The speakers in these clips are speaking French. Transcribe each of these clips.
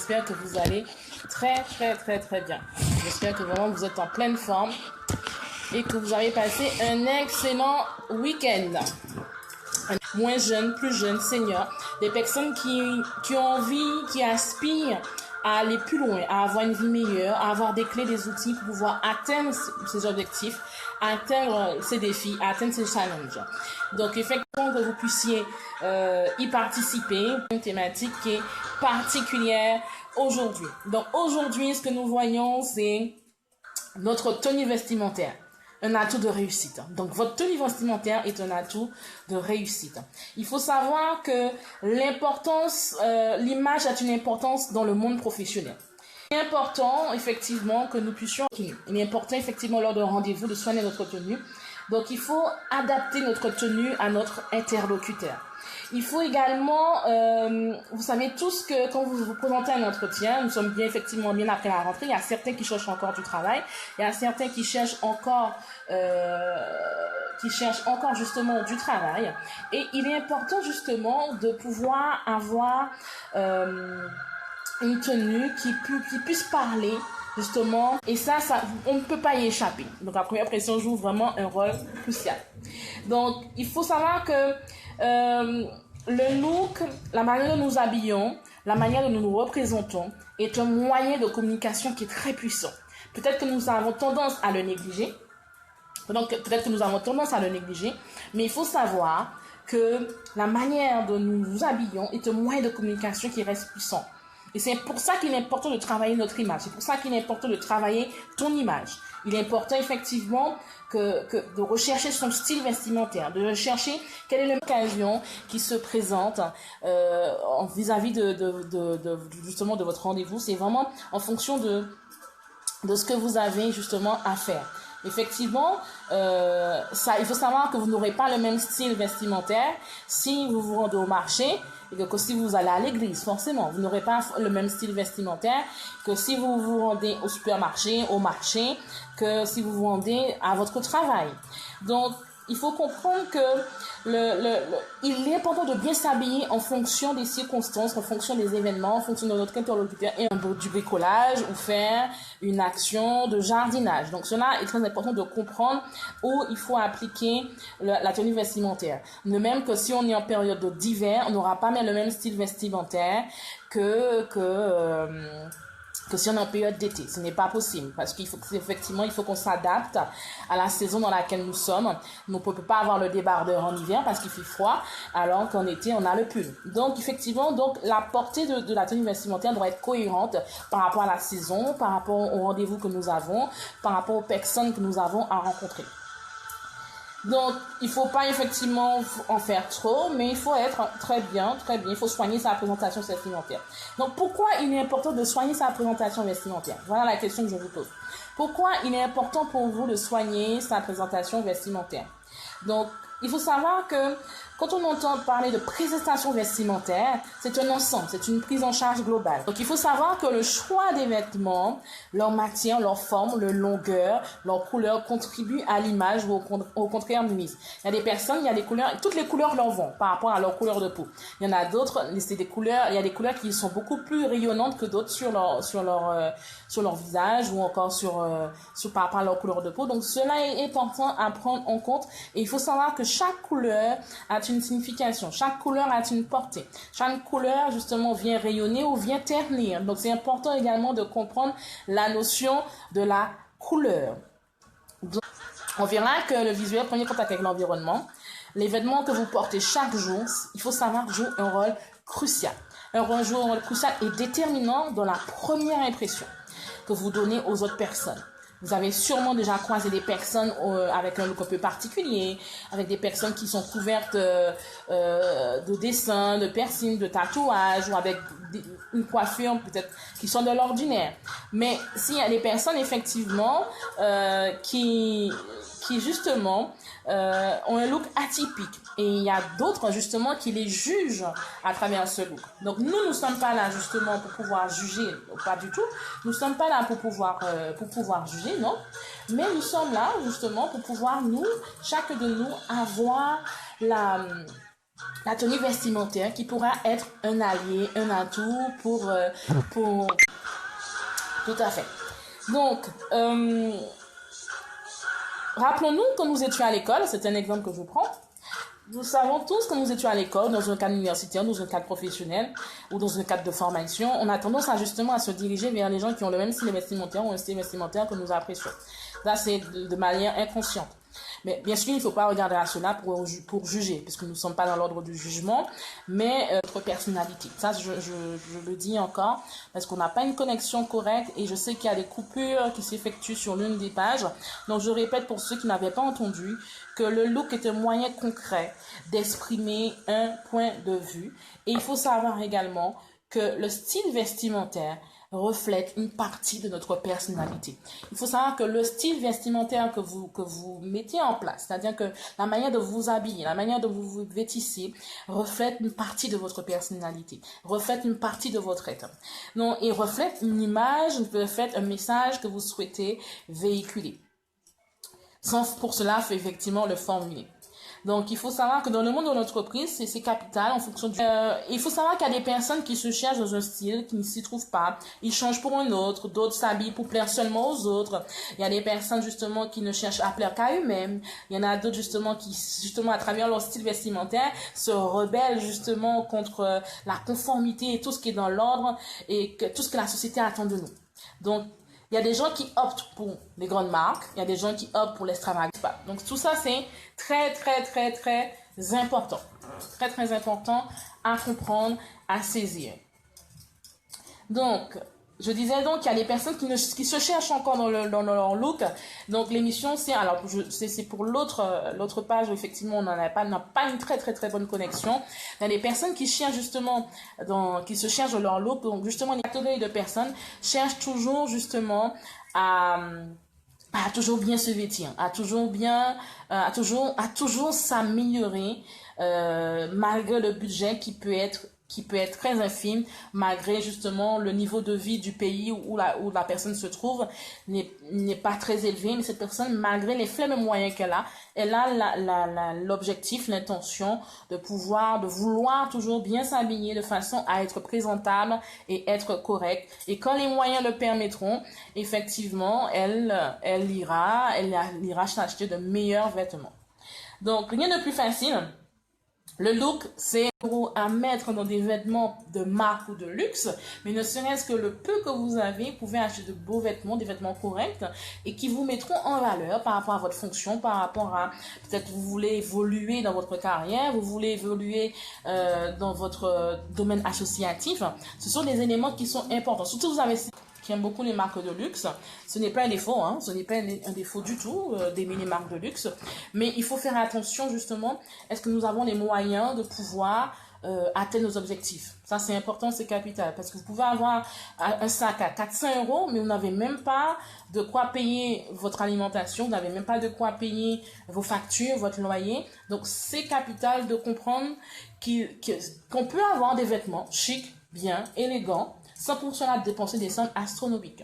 j'espère que vous allez très bien. J'espère que vraiment vous êtes en pleine forme et que vous avez passé un excellent week-end. Moins jeunes, plus jeunes, seniors, des personnes qui ont envie, qui aspirent à aller plus loin, à avoir une vie meilleure, à avoir des clés, des outils pour pouvoir atteindre ces objectifs, atteindre ces défis, atteindre ces challenges. Donc, effectivement, que vous puissiez y participer, une thématique qui est particulière aujourd'hui. Donc, aujourd'hui, ce que nous voyons, c'est notre tenue vestimentaire. Un atout de réussite. Donc, votre tenue vestimentaire est un atout de réussite. Il faut savoir que l'image a une importance dans le monde professionnel. Il est important, effectivement, que nous puissions, il est important, effectivement, lors d'un rendez-vous, de soigner notre tenue. Donc, il faut adapter notre tenue à notre interlocuteur. Il faut également, vous savez tous que quand vous vous présentez à un entretien, nous sommes effectivement bien après la rentrée, il y a certains qui cherchent encore du travail, il y a certains qui cherchent encore justement du travail. Et il est important justement de pouvoir avoir une tenue qui puisse parler justement, et ça, on ne peut pas y échapper. Donc la première pression joue vraiment un rôle crucial. Donc il faut savoir que le look, la manière dont nous habillons, la manière dont nous nous représentons est un moyen de communication qui est très puissant. Peut-être que nous avons tendance à le négliger. Mais il faut savoir que la manière dont nous nous habillons est un moyen de communication qui reste puissant. Et c'est pour ça qu'il est important de travailler notre image. C'est pour ça qu'il est important de travailler ton image. Il est important effectivement de rechercher son style vestimentaire, de rechercher quelle est l'occasion qui se présente vis-à-vis justement de votre rendez-vous. C'est vraiment en fonction de ce que vous avez justement à faire. Effectivement, il faut savoir que vous n'aurez pas le même style vestimentaire si vous vous rendez au marché et que si vous allez à l'église, forcément. Vous n'aurez pas le même style vestimentaire que si vous vous rendez au supermarché, au marché, que si vous vous rendez à votre travail. Donc, il faut comprendre que il est important de bien s'habiller en fonction des circonstances, en fonction des événements, en fonction de notre interlocuteur, et du bricolage ou faire une action de jardinage. Donc cela est très important de comprendre où il faut appliquer la tenue vestimentaire. De même que si on est en période d'hiver, on n'aura pas le même style vestimentaire que si on est en période d'été. Ce n'est pas possible parce qu'il faut qu'on s'adapte à la saison dans laquelle nous sommes. On ne peut pas avoir le débardeur en hiver parce qu'il fait froid, alors qu'en été, on a le pull. Donc, effectivement, la portée de la tenue vestimentaire doit être cohérente par rapport à la saison, par rapport au rendez-vous que nous avons, par rapport aux personnes que nous avons à rencontrer. Donc, il ne faut pas effectivement en faire trop, mais il faut être très bien. Il faut soigner sa présentation vestimentaire. Donc, pourquoi il est important de soigner sa présentation vestimentaire? Voilà la question que je vous pose. Pourquoi il est important pour vous de soigner sa présentation vestimentaire? Donc, il faut savoir que quand on entend parler de présentation vestimentaire, c'est un ensemble, c'est une prise en charge globale. Donc, il faut savoir que le choix des vêtements, leur matière, leur forme, leur longueur, leur couleur contribuent à l'image ou au contraire nuisent. Il y a des personnes, il y a des couleurs, toutes les couleurs leur vont par rapport à leur couleur de peau. Il y en a d'autres, il y a des couleurs qui sont beaucoup plus rayonnantes que d'autres sur leur visage ou encore par rapport à leur couleur de peau. Donc, cela est important à prendre en compte et il faut savoir que chaque couleur a une signification, chaque couleur a une portée. Chaque couleur, justement, vient rayonner ou vient ternir. Donc, c'est important également de comprendre la notion de la couleur. Donc, on verra que le visuel, premier contact avec l'environnement, les vêtements que vous portez chaque jour, il faut savoir, jouent un rôle crucial. Un rôle crucial et déterminant dans la première impression que vous donnez aux autres personnes. Vous avez sûrement déjà croisé des personnes avec un look un peu particulier, avec des personnes qui sont couvertes de dessins, de piercings, de tatouages, ou avec une coiffure peut-être qui sont de l'ordinaire. Mais s'il y a des personnes effectivement qui justement ont un look atypique et il y a d'autres justement qui les jugent à travers ce look. Donc nous ne sommes pas là justement pour pouvoir juger, pas du tout. Nous ne sommes pas là pour pouvoir juger, non. Mais nous sommes là justement pour pouvoir chacun de nous avoir la tenue vestimentaire qui pourra être un allié, un atout pour tout à fait. Donc, rappelons-nous quand nous étions à l'école, c'est un exemple que je prends. Nous savons tous que nous étions à l'école, dans un cadre universitaire, dans un cadre professionnel ou dans un cadre de formation, on a tendance à justement à se diriger vers les gens qui ont le même style vestimentaire ou un style vestimentaire que nous apprécions. Là, c'est de manière inconsciente. Mais bien sûr, il ne faut pas regarder à cela pour juger, puisque nous ne sommes pas dans l'ordre du jugement, mais notre personnalité. Ça, je le dis encore, parce qu'on n'a pas une connexion correcte, et je sais qu'il y a des coupures qui s'effectuent sur l'une des pages. Donc, je répète pour ceux qui n'avaient pas entendu, que le look est un moyen concret d'exprimer un point de vue. Et il faut savoir également que le style vestimentaire reflète une partie de notre personnalité. Il faut savoir que le style vestimentaire que vous mettez en place, c'est-à-dire que la manière de vous habiller, la manière de vous vêtissez, reflète une partie de votre personnalité, reflète une partie de votre être. Donc, et reflète une image, reflète un message que vous souhaitez véhiculer. Sans pour cela, faut effectivement le formuler. Donc, il faut savoir que dans le monde de l'entreprise, c'est capital en fonction du... il faut savoir qu'il y a des personnes qui se cherchent dans un style, qui ne s'y trouvent pas. Ils changent pour un autre, d'autres s'habillent pour plaire seulement aux autres. Il y a des personnes, justement, qui ne cherchent à plaire qu'à eux-mêmes. Il y en a d'autres, justement, qui, justement, à travers leur style vestimentaire, se rebellent, justement, contre la conformité et tout ce qui est dans l'ordre et que, tout ce que la société attend de nous. Donc, il y a des gens qui optent pour les grandes marques, il y a des gens qui optent pour l'extravagance. Donc tout ça, c'est très, très, très, très important. Très, très important à comprendre, à saisir. Donc, je disais donc qu'il y a des personnes qui se cherchent encore dans leur look. Donc l'émission, c'est pour l'autre page où effectivement on n'a pas une très très très bonne connexion. Il y a des personnes qui cherchent justement qui se cherchent dans leur look. Donc justement les catégories de personnes cherchent toujours justement à toujours bien se vêtir, à toujours s'améliorer malgré le budget qui peut être très infime, malgré justement le niveau de vie du pays où la personne se trouve n'est pas très élevé, mais cette personne, malgré les faibles moyens qu'elle a, elle a l'objectif, l'intention de vouloir toujours bien s'habiller de façon à être présentable et être correcte. Et quand les moyens le permettront, effectivement, elle ira s'acheter de meilleurs vêtements. Donc, rien de plus facile. Le look, c'est à mettre dans des vêtements de marque ou de luxe, mais ne serait-ce que le peu que vous avez, vous pouvez acheter de beaux vêtements, des vêtements corrects et qui vous mettront en valeur par rapport à votre fonction, par rapport à peut-être vous voulez évoluer dans votre carrière, vous voulez évoluer dans votre domaine associatif. Ce sont des éléments qui sont importants. Surtout vous avez qui aiment beaucoup les marques de luxe. Ce n'est pas un défaut, hein, ce n'est pas un défaut du tout d'aimer les marques de luxe. Mais il faut faire attention justement, est-ce que nous avons les moyens de pouvoir atteindre nos objectifs. Ça c'est important, c'est capital. Parce que vous pouvez avoir un sac à 400 €, mais vous n'avez même pas de quoi payer votre alimentation, vous n'avez même pas de quoi payer vos factures, votre loyer. Donc c'est capital de comprendre qu'on peut avoir des vêtements chics, bien, élégants, sans pour cela dépenser des sommes astronomiques.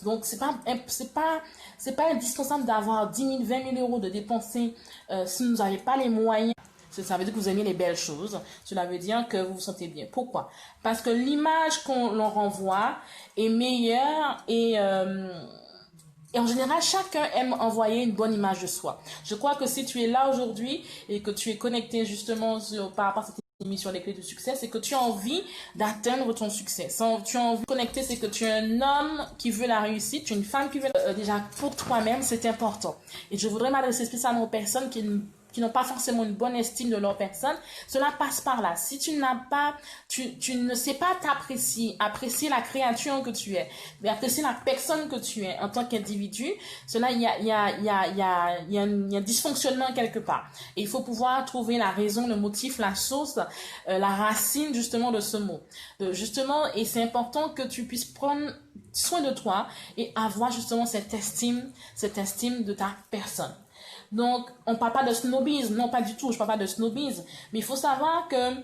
Donc, c'est pas indispensable d'avoir 10 000, 20 000 € de dépenser si vous n'avez pas les moyens. Ça veut dire que vous aimez les belles choses. Cela veut dire que vous vous sentez bien. Pourquoi? Parce que l'image l'on renvoie est meilleure et en général, chacun aime envoyer une bonne image de soi. Je crois que si tu es là aujourd'hui et que tu es connecté justement par rapport à cette émission des clés du succès, c'est que tu as envie d'atteindre ton succès. Tu as envie de connecter, c'est que tu es un homme qui veut la réussite, tu es une femme qui veut déjà pour toi-même, c'est important. Et je voudrais m'adresser spécialement aux personnes qui n'ont pas forcément une bonne estime de leur personne, cela passe par là. Si tu ne sais pas apprécier la créature que tu es, mais apprécier la personne que tu es en tant qu'individu, il y a un dysfonctionnement quelque part. Et il faut pouvoir trouver la raison, le motif, la source, la racine justement de ce mot. Et c'est important que tu puisses prendre soin de toi et avoir justement cette estime de ta personne. Donc, on ne parle pas de snobisme, non pas du tout, je ne parle pas de snobisme, mais il faut savoir que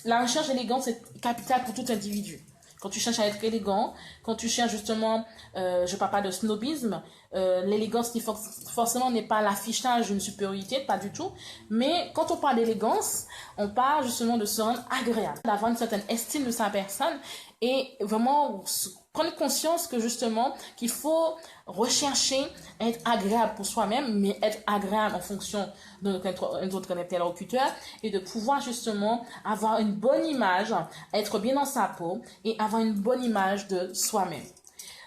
la recherche élégante, c'est capital pour tout individu. Quand tu cherches à être élégant, quand tu cherches justement, je ne parle pas de snobisme, l'élégance qui forcément n'est pas l'affichage d'une supériorité, pas du tout. Mais quand on parle d'élégance, on parle justement de se rendre agréable, d'avoir une certaine estime de sa personne et vraiment prendre conscience que justement qu'il faut rechercher être agréable pour soi-même, mais être agréable en fonction de notre interlocuteur et de pouvoir justement avoir une bonne image, être bien dans sa peau et avoir une bonne image de soi-même.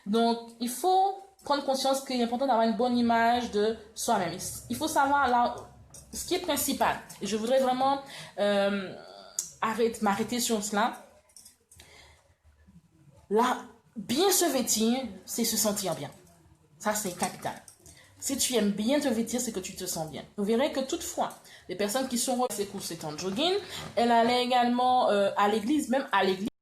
Donc, il faut prendre conscience qu'il est important d'avoir une bonne image de soi-même. Il faut savoir là, ce qui est principal. Et je voudrais vraiment m'arrêter sur cela. Là, bien se vêtir, c'est se sentir bien. Ça, c'est capital. Si tu aimes bien te vêtir, c'est que tu te sens bien. Vous verrez que toutefois, les personnes qui sont ses courses en jogging, elles allaient également à l'église, même à l'église.